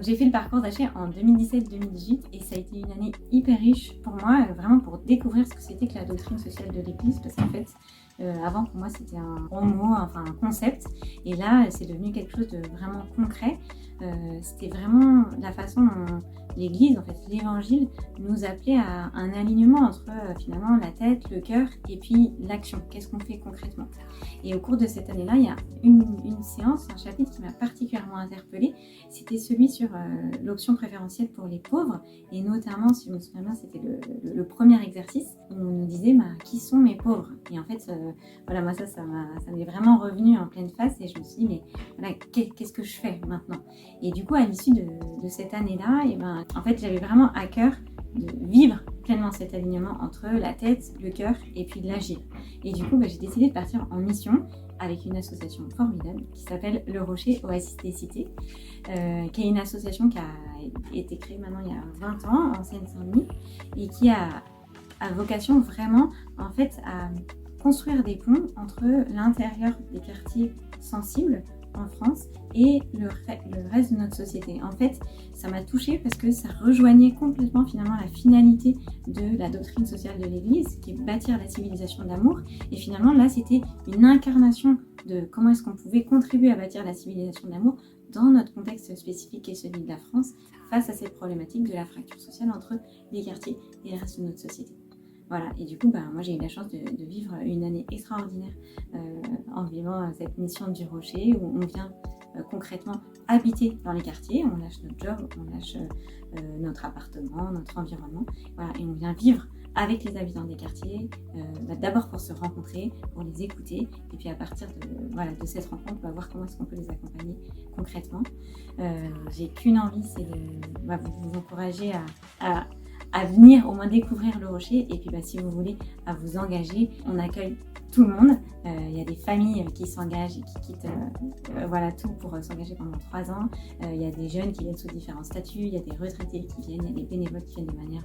Donc j'ai fait le parcours d'Haché en 2017-2018 et ça a été une année hyper riche pour moi, vraiment pour découvrir ce que c'était que la doctrine sociale de l'Église, parce qu'en fait, avant pour moi c'était un gros mot, enfin un concept, et là c'est devenu quelque chose de vraiment concret. C'était vraiment la façon dont l'Église, en fait l'Évangile, nous appelait à un alignement entre finalement la tête, le cœur et puis l'action. Qu'est-ce qu'on fait concrètement? Et au cours de cette année-là, il y a une séance, un chapitre qui m'a particulièrement interpellée. C'était celui sur l'option préférentielle pour les pauvres, et notamment, si je me souviens bien, c'était le premier exercice où on nous disait qui sont mes pauvres? Et en fait, voilà, moi ça m'est vraiment revenu en pleine face, et je me suis dit, mais voilà, qu'est-ce que je fais maintenant? Et du coup, à l'issue de cette année-là, et en fait, j'avais vraiment à cœur de vivre pleinement cet alignement entre la tête, le cœur et puis de l'agir. Et du coup, j'ai décidé de partir en mission avec une association formidable qui s'appelle Le Rocher Oasis des Cités, qui est une association qui a été créée maintenant il y a 20 ans en Seine-Saint-Denis et qui a vocation vraiment en fait à construire des ponts entre l'intérieur des quartiers sensibles en France et le reste de notre société. En fait, ça m'a touchée parce que ça rejoignait complètement finalement la finalité de la doctrine sociale de l'Église, qui est bâtir la civilisation de l'amour. Et finalement, là, c'était une incarnation de comment est-ce qu'on pouvait contribuer à bâtir la civilisation de l'amour dans notre contexte spécifique qui est celui de la France, face à cette problématique de la fracture sociale entre les quartiers et le reste de notre société. Voilà, et du coup, moi j'ai eu la chance de vivre une année extraordinaire en vivant cette mission du Rocher, où on vient concrètement habiter dans les quartiers, on lâche notre job, on lâche notre appartement, notre environnement, voilà, et on vient vivre avec les habitants des quartiers, d'abord pour se rencontrer, pour les écouter, et puis à partir de cette rencontre, on va voir comment est-ce qu'on peut les accompagner concrètement. J'ai qu'une envie, c'est de vous encourager à venir au moins découvrir le Rocher, et puis si vous voulez à vous engager, on accueille tout le monde. Il y a des familles qui s'engagent et qui quittent tout pour s'engager pendant 3 ans. Il y a des jeunes qui viennent sous différents statuts, il y a des retraités qui viennent, il y a des bénévoles qui viennent de manière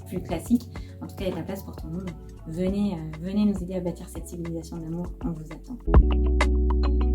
plus classique. En tout cas, il y a de la place pour tout le monde. Venez nous aider à bâtir cette civilisation d'amour, on vous attend.